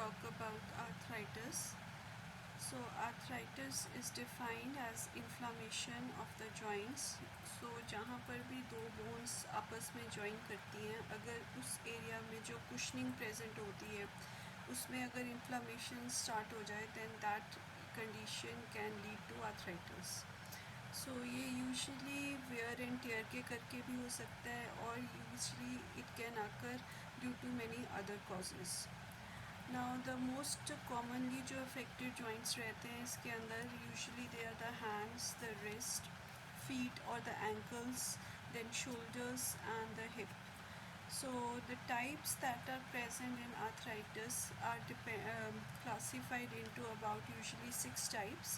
talk about arthritis. So arthritis is defined as inflammation of the joints. So जहाँ पर भी दो bones आपस में जॉइन करती हैं, अगर उस एरिया में जो कुशनिंग प्रेजेंट होती है उसमें अगर इन्फ्लामेशन स्टार्ट हो जाए then that condition can lead to arthritis. So ये यूजुअली वेयर एंड टेयर के करके भी हो सकता है और usually it can occur due to many other causes. Now the most commonly जो अफेक्टेड जॉइंट्स रहते हैं इसके अंदर usually they are the hands, the wrist, feet और the ankles, then shoulders and the hip. So the types that are present in arthritis are classified into about usually 6 types,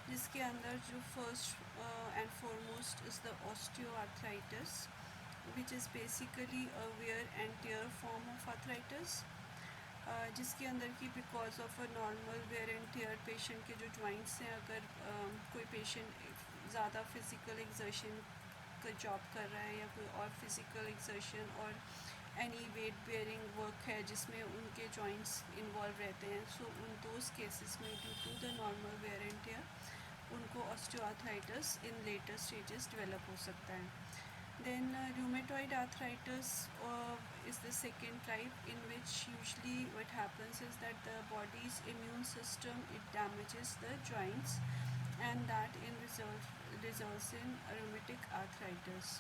जिसके अंदर जो first and foremost is the osteoarthritis, which is basically a wear and tear form of arthritis, जिसके अंदर की because of a normal wear and tier patient के जो joints हैं, अगर कोई पेशेंट ज़्यादा फिज़िकल एक्सर्शन का जॉब कर रहा है या कोई और फिज़िकल एक्सर्शन और एनी वेट बेयरिंग वर्क है जिसमें उनके जॉइंट्स इन्वॉल्व रहते हैं, सो उन दोज केसेस में due to the normal wear and tear उनको osteoarthritis in later stages develop हो सकता है. Then rheumatoid arthritis is the second type, in which usually what happens is that the body's immune system, it damages the joints, and that in results in rheumatic arthritis.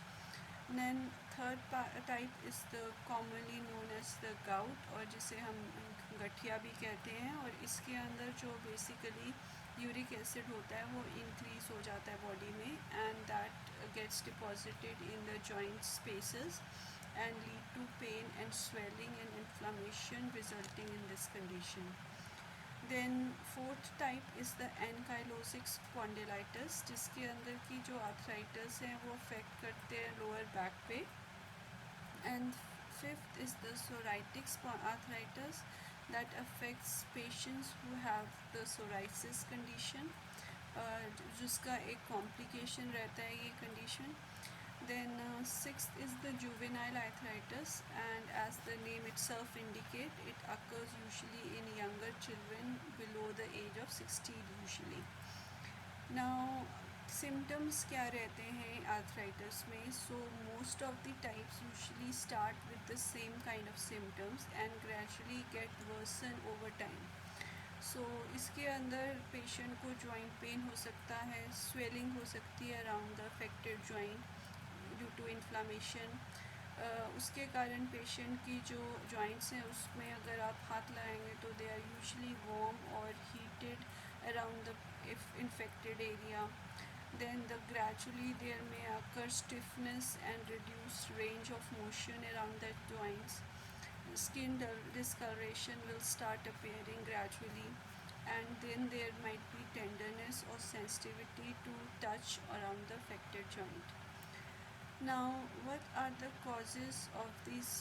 And then third type is the commonly known as the gout, और जिसे हम गठिया भी कहते हैं, और इसके अंदर जो बेसिकली यूरिक एसिड होता है वो इंक्रीज़ हो जाता है बॉडी में, and that gets deposited in the joint spaces and lead to pain and swelling and inflammation resulting in this condition. Then fourth type is the ankylosing spondylitis, जिसके अंदर की जो आर्थराइटिस हैं वो अफेक्ट करते हैं लोअर बैक पे. And fifth is the psoriatic arthritis that affects patients who have the psoriasis condition, जिसका एक complication रहता है ये condition. Then sixth is the juvenile arthritis, and as the name itself indicate, it occurs usually in younger children below the age of 16 usually. Now symptoms क्या रहते हैं arthritis में? So most of the types usually start with the same kind of symptoms and gradually get worsen over time. So इसके अंदर patient को joint pain हो सकता है, स्वेलिंग हो सकती है around the affected joint due to inflammation. उसके कारण पेशेंट की जो जॉइंट्स हैं उसमें अगर आप हाथ लगाएंगे तो दे आर यूजुअली वार्म और heated around the infected area. Then gradually there may occur stiffness and reduced range of motion around the joints. Skin discoloration will start appearing gradually, and then there might be tenderness or sensitivity to touch around the affected joint. Now, what are the causes of this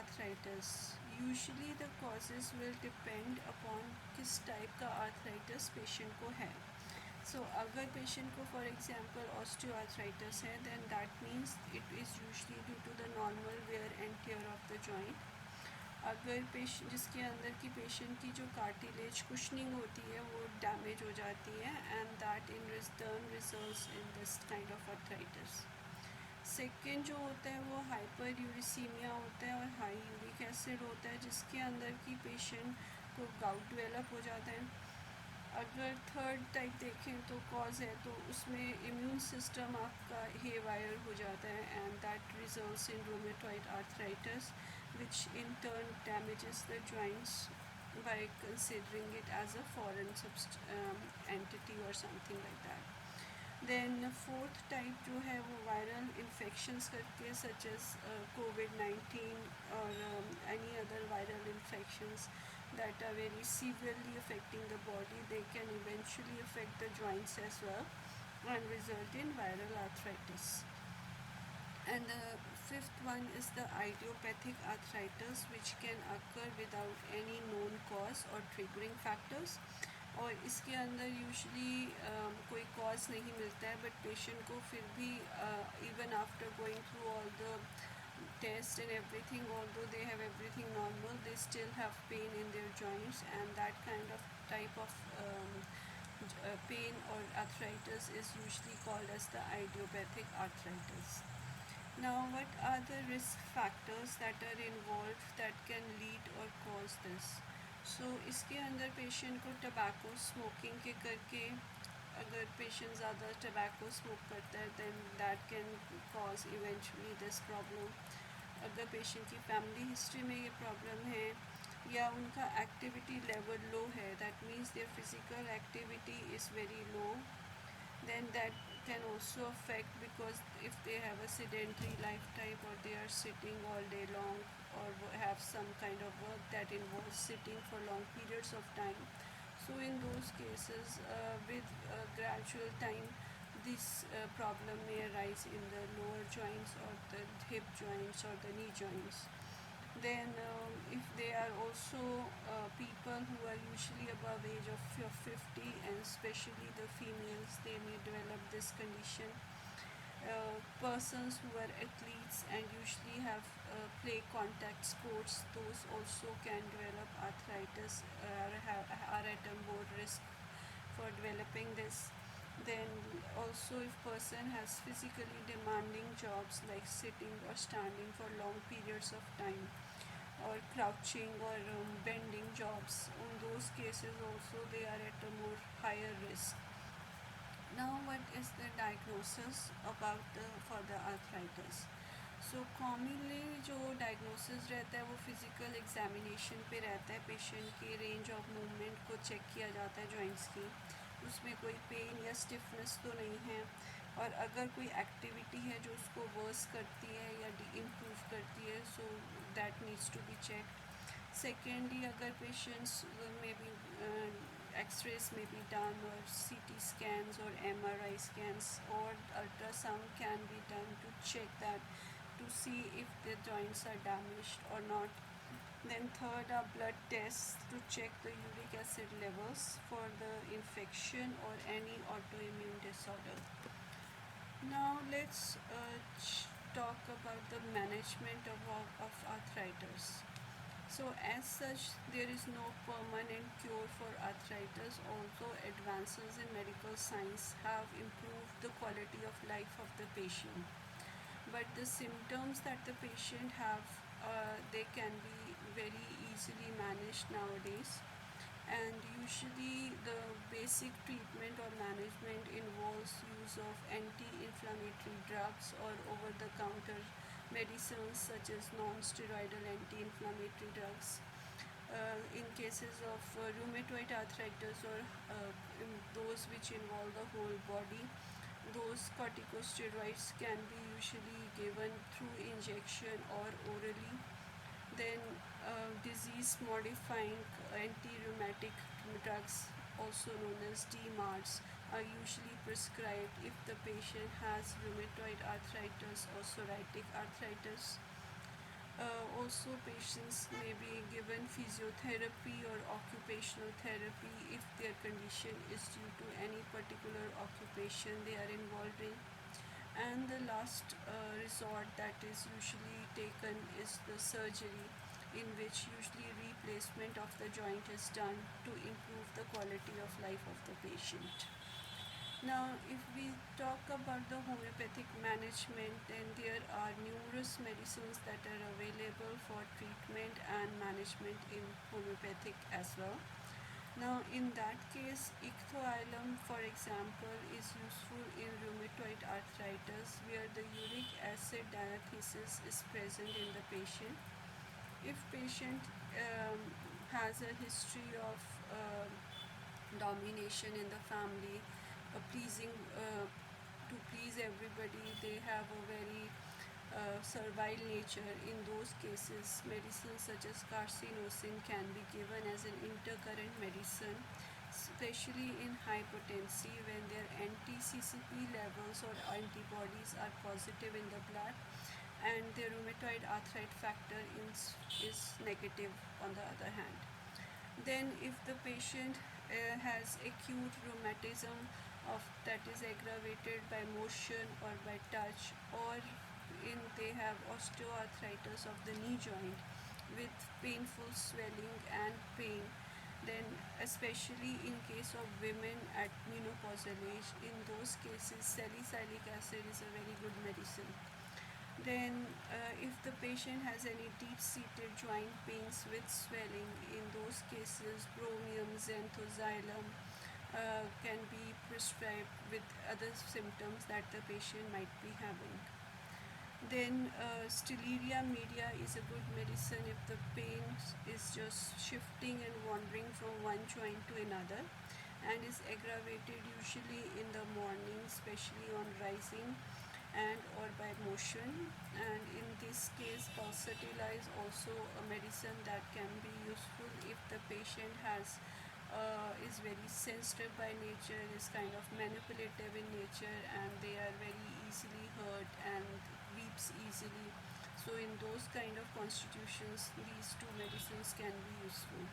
arthritis? Usually the causes will depend upon किस type का arthritis patient को है. So अगर patient को for example osteoarthritis है then that means it is usually due to the normal wear and tear of the joint. अगर patient जिसके अंदर की पेशेंट की जो कार्टिलेज कुशनिंग होती है वो डैमेज हो जाती है, and that in turn results in this kind of arthritis. Second जो होता है वो हाइपर यूरिसीमिया होता है और हाई यूरिक एसिड होता है, जिसके अंदर की पेशेंट को गाउट डेवलप हो जाता है. अगर थर्ड टाइप देखें तो कॉज है तो उसमें इम्यून सिस्टम आपका हेवायर हो जाता है, and that results in rheumatoid arthritis which in turn damages the joints by considering it as a foreign entity और something like that. Then fourth type जो है वो वायरल इन्फेक्शंस करके सच एज COVID-19 और any other viral infections that are very severely affecting the body, they can eventually affect the joints as well and result in viral arthritis. And the fifth one is the idiopathic arthritis, which can occur without any known cause or triggering factors. और इसके अंदर usually कोई cause नहीं मिलता है, but patient को फिर भी even after going through all the test and everything, although they have everything normal, they still have pain in their joints, and that kind of type of pain or arthritis is usually called as the idiopathic arthritis. Now, what are the risk factors that are involved that can lead or cause this? So, इसके अंदर patient को tobacco smoking के करके, अगर patient ज़्यादा tobacco smoke करता है then that can cause eventually this problem. अगर पेशेंट की फैमिली हिस्ट्री में ये प्रॉब्लम है या उनका एक्टिविटी लेवल लो है, that means their physical activity is very low, then that can also affect, because if they have a sedentary lifestyle or they are sitting all day long or have some kind of work that involves sitting for long periods of time, so in those cases with gradual time this problem may arise in the lower joints or the hip joints or the knee joints. Then if they are also people who are usually above age of 50, and especially the females, they may develop this condition. Persons who are athletes and usually have play contact sports, those also can develop arthritis, are at a more risk for developing this. Then also if person has physically demanding jobs like sitting or standing for long periods of time, or crouching or bending jobs, in those cases also they are at a more higher risk. Now, what is the diagnosis about for the arthritis? So commonly जो diagnosis रहता है वो physical examination पे रहता है, patient की range of movement को check किया जाता है जॉइंट्स की, उसमें कोई पेन या स्टिफनेस तो नहीं है, और अगर कोई एक्टिविटी है जो उसको वर्स करती है या इम्प्रूव करती है, so that needs to be check. Secondly, अगर पेशेंट्स में भी एक्सरेज में बी डन, और CT scans or MRI scans or ultrasound can be done to check that, to see if the joints are damaged or not. Then third are blood tests to check the uric acid levels for the infection or any autoimmune disorder. Now let's talk about the management of arthritis. So as such, there is no permanent cure for arthritis, although advances in medical science have improved the quality of life of the patient. But the symptoms that the patient have, they can be very easily managed nowadays, and usually the basic treatment or management involves use of anti-inflammatory drugs or over-the-counter medicines such as non-steroidal anti-inflammatory drugs. In cases of rheumatoid arthritis or those which involve the whole body, those corticosteroids can be usually given through injection or orally. Then disease modifying anti-rheumatic drugs, also known as DMARDs, are usually prescribed if the patient has rheumatoid arthritis or psoriatic arthritis. Also, patients may be given physiotherapy or occupational therapy if their condition is due to any particular occupation they are involved in. And the last resort that is usually taken is the surgery, in which usually replacement of the joint is done to improve the quality of life of the patient. Now, if we talk about the homeopathic management, then there are numerous medicines that are available for treatment and management in homeopathic as well. Now, in that case, icthoylum, for example, is useful in rheumatoid arthritis, where the uric acid diathesis is present in the patient. If patient has a history of domination in the family, pleasing to please everybody, they have a very servile nature, in those cases medicines such as carcinosin can be given as an intercurrent medicine, especially in hypotency when their anti-CCP levels or antibodies are positive in the blood and their rheumatoid arthritis factor is negative on the other hand. Then if the patient has acute rheumatism that is aggravated by motion or by touch, or in they have osteoarthritis of the knee joint with painful swelling and pain. Then especially in case of women at menopausal age, in those cases salicylic acid is a very good medicine. Then, if the patient has any deep-seated joint pains with swelling, in those cases, bromium, xanthoxylum can be prescribed with other symptoms that the patient might be having. Then, Stellaria media is a good medicine if the pain is just shifting and wandering from one joint to another and is aggravated usually in the morning, especially on rising and or by motion. And in this case, pulsatilla is also a medicine that can be useful if the patient has is very sensitive by nature, is kind of manipulative in nature, and they are very easily hurt and weeps easily. So in those kind of constitutions, these two medicines can be useful.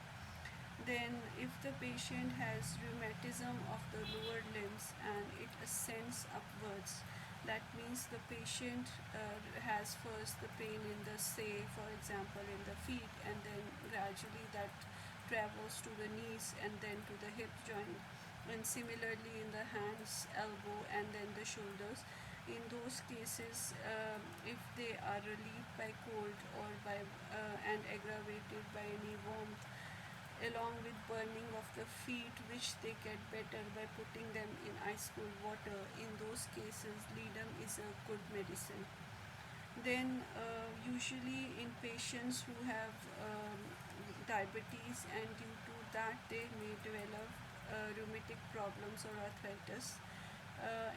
Then, if the patient has rheumatism of the lower limbs and it ascends upwards, that means the patient has first the pain in the, say, for example, in the feet, and then gradually that travels to the knees and then to the hip joint, and similarly in the hands, elbow, and then the shoulders. In those cases, if they are relieved by cold or by and aggravated by any warmth, along with burning of the feet, which they get better by putting them in ice cold water, in those cases ledum is a good medicine. Then usually in patients who have diabetes, and due to that they may develop rheumatic problems or arthritis,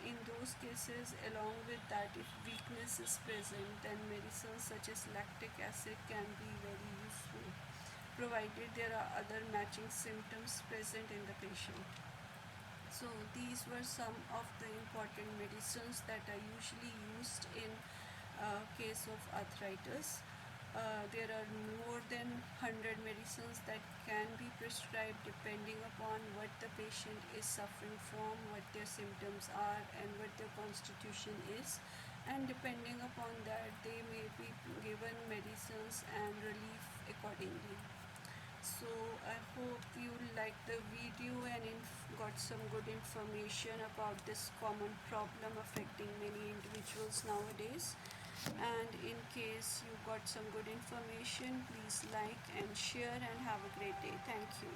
in those cases, along with that, if weakness is present, then medicines such as lactic acid can be very useful, provided there are other matching symptoms present in the patient. So these were some of the important medicines that are usually used in case of arthritis. There are more than 100 medicines that can be prescribed depending upon what the patient is suffering from, what their symptoms are, and what their constitution is. And depending upon that, they may be given medicines and relief accordingly. So I hope you liked the video and got some good information about this common problem affecting many individuals nowadays. And in case you got some good information, please like and share, and have a great day. Thank you.